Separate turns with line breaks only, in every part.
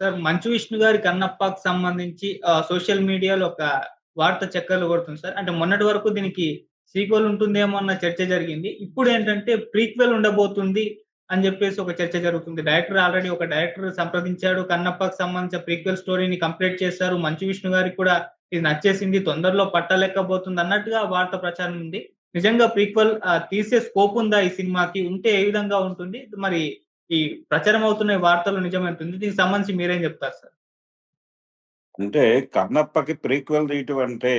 Sir 'Manchu Vishnu' గారి 'కన్నప్ప'కి సంబంధించి social మీడియాలో ఒక వార్త చక్కర్లు కొడుతుంది సార్. అంటే మొన్నటి వరకు దీనికి సీక్వెల్ ఉంటుందేమో అన్న చర్చ జరిగింది. ఇప్పుడేంటంటే ప్రీక్వెల్ ఉండబోతుంది అని జెప్పేసి ఒక చర్చ జరుగుతుంది. ఆల్రెడీ ఒక డైరెక్టర్ సంప్రదించాడు. 'కన్నప్ప'కి సంబంధించిన ప్రీక్వెల్ స్టోరీని కంప్లీట్ చేశారు. 'మంచు విష్ణు' గారికి కూడా ఇది నచ్చేసింది. తొందరలో పట్టాలెక్కబోతుంది అన్నట్టుగా వార్త ప్రచారం ఉంది. నిజంగా ప్రీక్వెల్ తీసే స్కోప్ ఉందా ఈ సినిమాకి? ఉంటే ఏ విధంగా ఉంటుంది? మరి ఈ ప్రచారం అవుతున్న ఈ వార్తలు నిజమవుతుంది. దీనికి సంబంధించి మీరేం చెప్తారు సార్?
అంటే 'కన్నప్పకి' ప్రీక్వెల్ తీయటం అంటే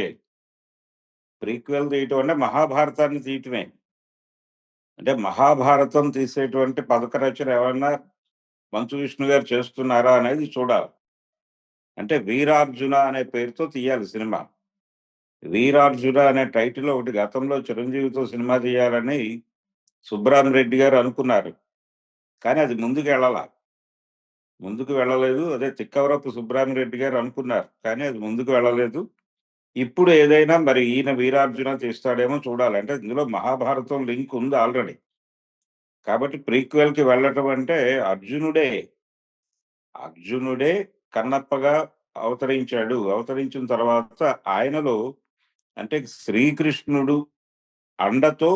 మహాభారతాన్ని తీయటమే. అంటే మహాభారతం తీసేటువంటి పథక రచన ఏమన్నా మంచు విష్ణు గారు చేస్తున్నారా అనేది చూడాలి. అంటే 'వీరార్జున' అనే పేరుతో తీయాలి సినిమా. 'వీరార్జున' అనే టైటిల్ ఒకటి గతంలో చిరంజీవితో సినిమా తీయాలని సుబ్బరామిరెడ్డి గారు అనుకున్నారు. కానీ అది ముందుకు వెళ్ళలేదు. అదే తిక్కవరపు సుబ్బరామిరెడ్డి గారు అనుకున్నారు. కానీ అది ముందుకు వెళ్ళలేదు. ఇప్పుడు ఏదైనా మరి ఈయన 'వీరార్జున' తీస్తాడేమో చూడాలి. అంటే ఇందులో మహాభారతం లింక్ ఉంది ఆల్రెడీ. కాబట్టి ప్రీక్వెల్‌కి వెళ్ళటం అంటే అర్జునుడే కన్నప్పగా అవతరించాడు. అవతరించిన తర్వాత ఆయనలో అంటే శ్రీకృష్ణుడు అండతో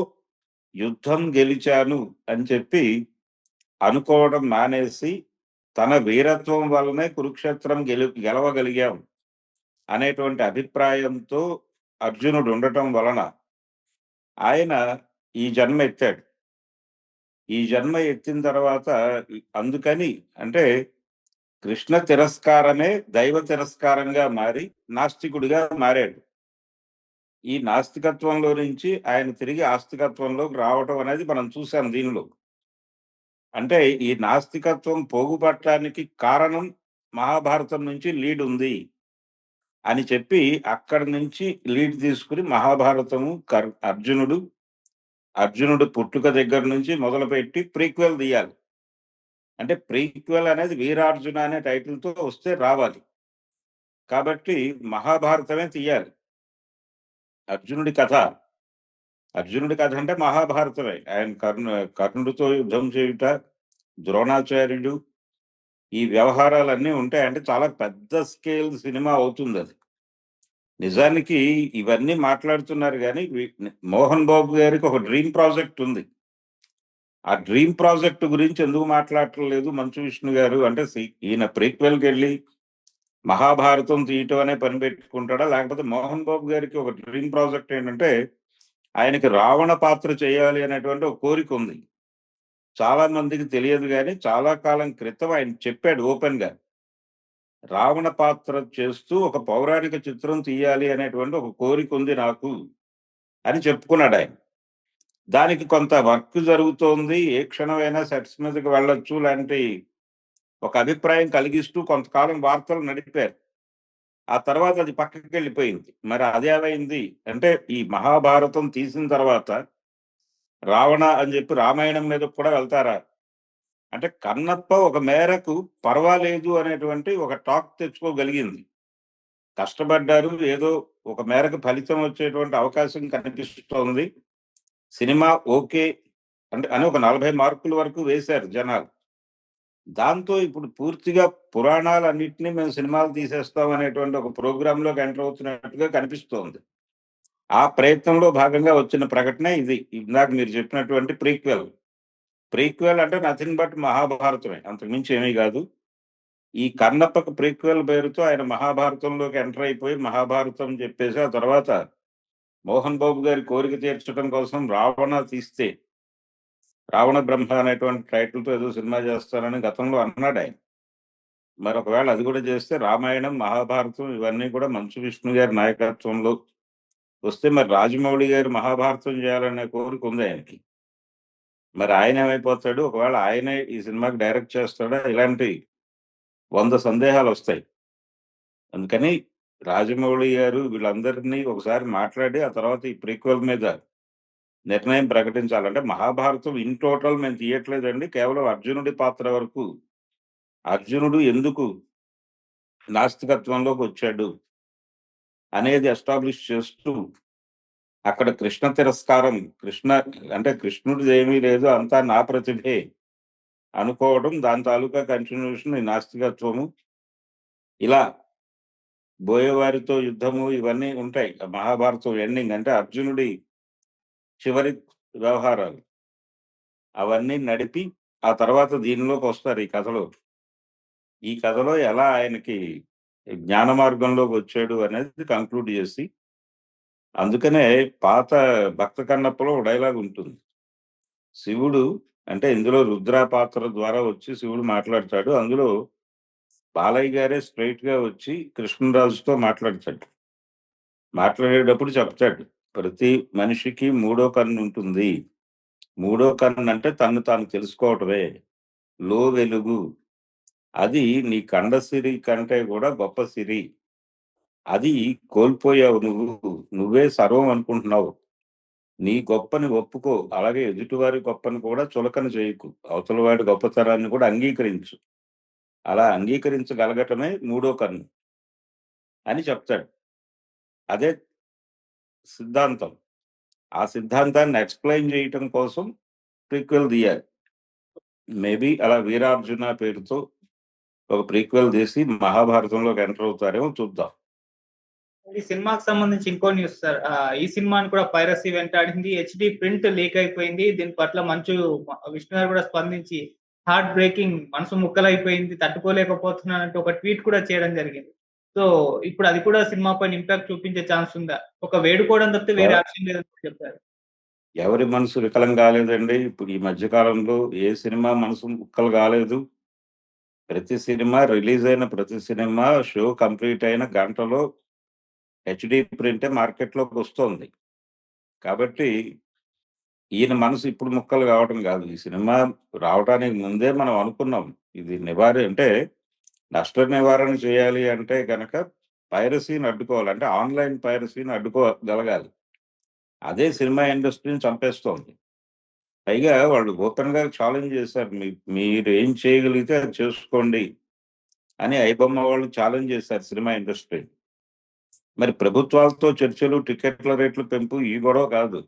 యుద్ధం గెలిచాను అని చెప్పి అనుకోవడం మానేసి, తన వీరత్వం వల్లనే కురుక్షేత్రం గెలవగలిగాం అనేటువంటి అభిప్రాయంతో అర్జునుడు ఉండటం వలన ఆయన ఈ జన్మ ఎత్తాడు. ఈ జన్మ ఎత్తిన తర్వాత అందుకని అంటే కృష్ణ తిరస్కారమే దైవ తిరస్కారంగా మారి నాస్తికుడిగా మారాడు. ఈ నాస్తికత్వంలో నుంచి ఆయన తిరిగి ఆస్తికత్వంలోకి రావటం అనేది మనం చూసాం దీనిలో. అంటే ఈ నాస్తికత్వం పోగుపట్టడానికి కారణం మహాభారతం నుంచి లీడ్ ఉంది అని చెప్పి అక్కడి నుంచి లీడ్ తీసుకుని మహాభారతము అర్జునుడు పుట్టుక దగ్గర నుంచి మొదలుపెట్టి ప్రీక్వెల్ తీయాలి. అంటే ప్రీక్వెల్ అనేది 'వీరార్జున' అనే టైటిల్‌తో వస్తే రావాలి. కాబట్టి మహాభారతమే తీయాలి. అర్జునుడి కథ అంటే మహాభారతమే. ఆయన కర్ణుడితో యుద్ధం చేయుట, ద్రోణాచార్యుడు, ఈ వ్యవహారాలన్నీ ఉంటాయి. అంటే చాలా పెద్ద స్కేల్ సినిమా అవుతుందది. నిజానికి ఇవన్నీ మాట్లాడుతున్నారు గానీ మోహన్ బాబు గారికి ఒక డ్రీమ్ ప్రాజెక్ట్ ఉంది. ఆ డ్రీమ్ ప్రాజెక్ట్ గురించి ఎందుకు మాట్లాడట్లేదు మంచు విష్ణు గారు అంటే ఈయన ప్రీక్వెల్‌కెళ్ళి మహాభారతం తీయటం అనే పని పెట్టుకుంటాడా? లేకపోతే మోహన్ బాబు గారికి ఒక డ్రీమ్ ప్రాజెక్ట్ ఏంటంటే ఆయనకి రావణ పాత్ర చేయాలి అనేటువంటి ఒక కోరిక ఉంది. చాలా మందికి తెలియదు గానీ చాలా కాలం క్రితం ఆయన చెప్పాడు ఓపెన్‌గా. రావణ పాత్ర చేస్తూ ఒక పౌరాణిక చిత్రం తీయాలి అనేటువంటి ఒక కోరిక ఉంది నాకు అని చెప్పుకున్నాడాయన. దానికి కొంత వర్క్ జరుగుతోంది. ఏ క్షణమైనా సెట్స్ మీదకి వెళ్ళొచ్చు లాంటి ఒక అభిప్రాయం కలిగిస్తూ కొంతకాలం వార్తలు నడిపారు. ఆ తర్వాత అది పక్కకెళ్ళిపోయింది. మరి అదేమైంది అంటే ఈ మహాభారతం తీసిన తర్వాత రావణ అని చెప్పి రామాయణం మీదకి కూడా వెళ్తారా? అంటే కన్నప్ప ఒక మేరకు పర్వాలేదు అనేటువంటి ఒక టాక్ తెచ్చుకోగలిగింది. కష్టపడ్డారు. ఏదో ఒక మేరకు ఫలితం వచ్చేటువంటి అవకాశం కనిపిస్తోంది. సినిమా ఓకే అని ఒక 40 మార్కుల వరకు వేశారు జనాలు. దాంతో ఇప్పుడు పూర్తిగా పురాణాలన్నిటిని మేము సినిమాలు తీసేస్తాం అనేటువంటి ఒక ప్రోగ్రాంలోకి ఎంటర్ అవుతున్నట్టుగా కనిపిస్తోంది. ఆ ప్రయత్నంలో భాగంగా వచ్చిన ప్రకటనే ఇది. ఇందాక మీరు చెప్పినటువంటి ప్రీక్వెల్. ప్రీక్వెల్ అంటే నథింగ్ బట్ మహాభారతమే. అంతకుమించి ఏమీ కాదు. ఈ కన్నప్పకు ప్రీక్వెల్ పేరుతో ఆయన మహాభారతంలోకి ఎంటర్ అయిపోయి మహాభారతం చెప్పేసి ఆ తర్వాత మోహన్ బాబు గారి కోరిక తీర్చడం కోసం రావణ తీస్తే రావణ బ్రహ్మ అనేటువంటి టైటిల్‌తో ఏదో సినిమా చేస్తానని గతంలో అన్నాడాయన. మరి ఒకవేళ అది కూడా చేస్తే రామాయణం, మహాభారతం ఇవన్నీ కూడా మంచు విష్ణు గారి నాయకత్వంలో వస్తే మరి రాజమౌళి గారు మహాభారతం చేయాలనే కోరిక ఉంది ఆయనకి. మరి ఆయన ఏమైపోతాడు? ఒకవేళ ఆయనే ఈ సినిమాకి డైరెక్ట్ చేస్తాడా? ఇలాంటి 100 సందేహాలొస్తాయి. అందుకని రాజమౌళి గారు వీళ్ళందరినీ ఒకసారి మాట్లాడి ఆ తర్వాత ఈ ప్రీక్వెల్ మీద నిర్ణయం ప్రకటించాలంటే మహాభారతం ఇన్ టోటల్ మేము తీయట్లేదండి. కేవలం అర్జునుడి పాత్ర వరకు అర్జునుడు ఎందుకు నాస్తికత్వంలోకి వచ్చాడు అనేది ఎస్టాబ్లిష్ చేస్తూ అక్కడ కృష్ణ తిరస్కారం అంటే కృష్ణుడిదేమీ లేదు అంతా నా ప్రతిభే అనుకోవడం దాని తాలూకా కంటిన్యూషన్ ఈ నాస్తికత్వము ఇలా బోయేవారితో యుద్ధము ఇవన్నీ ఉంటాయి. మహాభారతం ఎండింగ్ అంటే అర్జునుడి చివరి వ్యవహారాలు. అవన్నీ నడిపి ఆ తర్వాత దీనిలోకొస్తారు ఈ కథలో. ఈ కథలో ఎలా ఆయనకి జ్ఞాన మార్గంలోకి వచ్చాడు అనేది కంక్లూడ్ చేసి, అందుకనే పాత భక్త కన్నప్పలో ఒక డైలాగ్ ఉంటుంది. శివుడు అంటే ఇందులో రుద్ర పాత్ర ద్వారా వచ్చి శివుడు మాట్లాడతాడు. అందులో బాలయ్య గారే స్ట్రెయిట్‌గా వచ్చి కృష్ణరాజుతో మాట్లాడతాడు. మాట్లాడేటప్పుడు చెప్తాడు. ప్రతి మనిషికి మూడో కన్నుంటుంది. మూడో కన్నంటే తన్ను తాను తెలుసుకోవటమే. లో వెలుగు. అది నీ కండ సిరి కంటే కూడా గొప్ప సిరి. అది కోల్పోయావు నువ్వు. నువ్వే సర్వం అనుకుంటున్నావు. నీ గొప్పని ఒప్పుకో. అలాగే ఎదుటివారి గొప్పని కూడా చులకన చేయకు. అవతల వాడి గొప్పతనాన్ని కూడా అంగీకరించు. అలా అంగీకరించగలగటమే మూడో కన్ను అని చెప్తాడు. అదే సిద్ధాంతం. ఆ సిద్ధాంతాన్ని ఎక్స్‌ప్లెయిన్ చేయటం కోసం ప్రీక్వెల్ తీయాలి. మేబీ అలా 'వీరార్జున' పేరుతో ఒక ప్రీక్వెల్ తీసి మహాభారతంలోకి ఎంటర్ అవుతారేమో చూద్దాం.
ఈ సినిమాకి సంబంధించి ఇంకో న్యూస్ సార్. ఈ సినిమాని కూడా పైరసీ వెంటాడింది. హెచ్‌డీ ప్రింట్ లీక్ అయిపోయింది. దీని పట్ల విష్ణు గారు కూడా స్పందించి హార్ట్ బ్రేకింగ్, మనసు ముక్కలైపోయింది, తట్టుకోలేకపోతున్నానంటూ ఒక ట్వీట్ కూడా చేయడం జరిగింది. సో, ఇప్పుడు అది కూడా సినిమా పైన ఇంపాక్ట్ చూపించే ఛాన్స్ ఉందా? ఒక వేడుకోవడం తప్పితే వేరే
ఎవ
ఆప్షన్ లేదని చెప్పారు.
ఎవరి మనసు వికలం కాలేదండి. ఇప్పుడు ఈ మధ్య కాలంలో ఏ సినిమా మనసు ముక్కలు కాలేదు. ప్రతి సినిమా షో కంప్లీట్ అయిన గంటలో హెచ్‌డీ ప్రింటే మార్కెట్‌లోకొస్తోంది. కాబట్టి ఈయన మనసు ఇప్పుడు ముక్కలు కావటం కాదు. ఈ సినిమా రావటానికి ముందే మనం అనుకున్నాం. ఇది అంటే నష్ట నివారణ చేయాలి అంటే గనక పైరసీని అడ్డుకోవాలి. అంటే ఆన్‌లైన్ పైరసీని అడ్డుకోగలగాలి. అదే సినిమా ఇండస్ట్రీని చంపేస్తోంది. పైగా వాళ్ళు ఓపెన్‌గా ఛాలెంజ్ చేశారు. మీరేం చేయగలిగితే అది చేసుకోండి అని ఐబొమ్మ వాళ్ళు ఛాలెంజ్ చేశారు సినిమా ఇండస్ట్రీని. మరి ప్రభుత్వాలతో చర్చలు, టికెట్ల రేట్లు పెంపు ఈ గొడవ కాదు.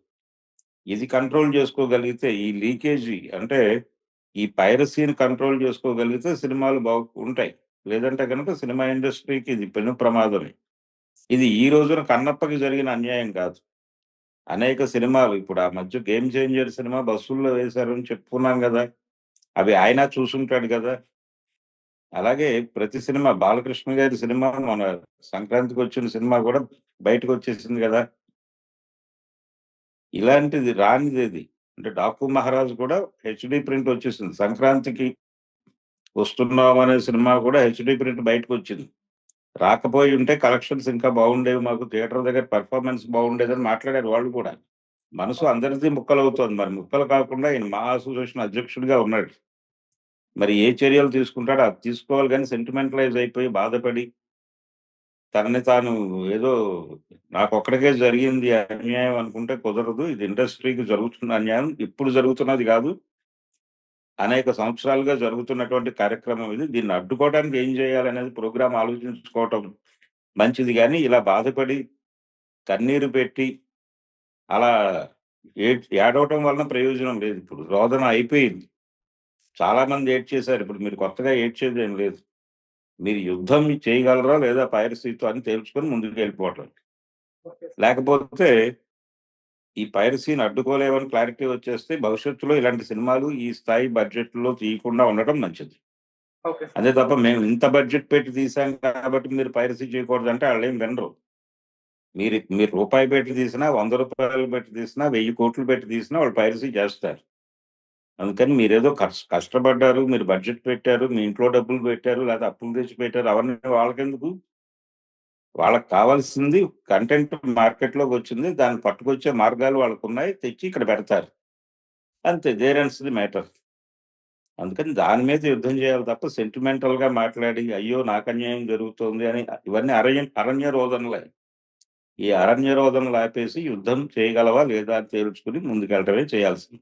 ఇది కంట్రోల్ చేసుకోగలిగితే ఈ లీకేజీ అంటే ఈ పైరసీని కంట్రోల్ చేసుకోగలిగితే సినిమాలు ఉంటాయి. లేదంటే గనుక సినిమా ఇండస్ట్రీకి ఇది పెను ప్రమాదమే. ఇది ఈ రోజున కన్నప్పకి జరిగిన అన్యాయం కాదు. అనేక సినిమాలు ఇప్పుడు ఆ మధ్య 'గేమ్ చేంజర్' సినిమా బస్సుల్లో వేశారని చెప్పుకున్నాం గదా! అవి ఆయన చూసుంటాడు గదా! అలాగే ప్రతి సినిమా బాలకృష్ణ గారి సినిమా మన సంక్రాంతికొచ్చిన సినిమా గూడా బయటకొచ్చేసింది గదా! ఇలాంటిది రానిదేది. అంటే 'డాకు మహారాజ్' కూడా హెచ్‌డీ ప్రింట్ వచ్చేసింది. సంక్రాంతికి వస్తున్నాం అనే సినిమా కూడా హెచ్‌డీ ప్రింట్ బయటకొచ్చింది. రాకపోయి ఉంటే కలెక్షన్స్ ఇంకా బాగుండేవి. మాకు థియేటర్ దగ్గర పెర్ఫార్మన్స్ బాగుండేదని మాట్లాడారు వాళ్ళు కూడా. మనసు అందరిది ముక్కలవుతోంది. మరి ముక్కలు కాకుండా ఈయన మహా అసోసియేషన్ అధ్యక్షుడిగా ఉన్నాడు. మరి ఏ చర్యలు తీసుకుంటాడో అది తీసుకోవాలి గానీ సెంటిమెంటలైజ్ అయిపోయి బాధపడి, తనని తాను ఏదో నాకొక్కడికే జరిగింది అన్యాయం అనుకుంటే కుదరదు. ఇది ఇండస్ట్రీకి జరుగుతున్న అన్యాయం. ఇప్పుడు జరుగుతున్నది గాదు. అనేక సంవత్సరాలుగా జరుగుతున్నటువంటి కార్యక్రమం ఇది. దీన్ని అడ్డుకోవడానికి ఏం చేయాలనేది ప్రోగ్రామ్ ఆలోచించుకోవటం మంచిది గానీ, ఇలా బాధపడి, కన్నీరు పెట్టి, అలా ఏడవటం వలన ప్రయోజనం లేదు. ఇప్పుడు రోదన అయిపోయింది. చాలా మంది ఏడ్చేశారు. ఇప్పుడు మీరు కొత్తగా ఏడ్చేదేం లేదు. మీరు యుద్ధం చేయగలరా లేదా పైరసీతో అని తేల్చుకొని ముందుకెళ్ళిపోవటం.
ఓకే.
లేకపోతే ఈ పైరసీని అడ్డుకోలేమని క్లారిటీ వచ్చేస్తే భవిష్యత్తులో ఇలాంటి సినిమాలు ఈ స్థాయి బడ్జెట్‌లో తీయకుండా ఉండటం మంచిది.
Okay sir.
అదే తప్ప మేము ఇంత బడ్జెట్ పెట్టి తీసాం కాబట్టి మీరు పైరసీ చేయకూడదంటే ఆళ్ళేం వినరు. మీరు రూపాయి పెట్టి తీసినా, రూ. 100 పెట్టి తీసినా, 1000,00,00,000 పెట్టి తీసినా వాళ్ళు పైరసీ చేస్తారు. అందుకని మీరేదో కష్టపడ్డారు, మీరు బడ్జెట్ పెట్టారు, మీ ఇంట్లో డబ్బులు పెట్టారు, లేతే అప్పులు తెచ్చి పెట్టారు అవన్నీ వాళ్ళకెందుకు? వాళ్ళకి కావాల్సింది కంటెంట్ మార్కెట్‌లోకొచ్చింది. దాన్ని పట్టుకొచ్చే మార్గాలు వాళ్ళకున్నాయి. తెచ్చి ఇక్కడ పెడతారు. అంతే. There ends the matter. అందుకని దాని మీద యుద్ధం చేయాలి తప్ప సెంటిమెంటల్‌గా మాట్లాడి, అయ్యో! నాకన్యాయం జరుగుతోంది అని ఇవన్నీ అరణ్య రోదనలే. ఈ అరణ్య రోదనలు ఆపేసి యుద్ధం చేయగలవా లేదా అని తేల్చుకొని ముందుకెళ్ళటమే చేయాల్సింది.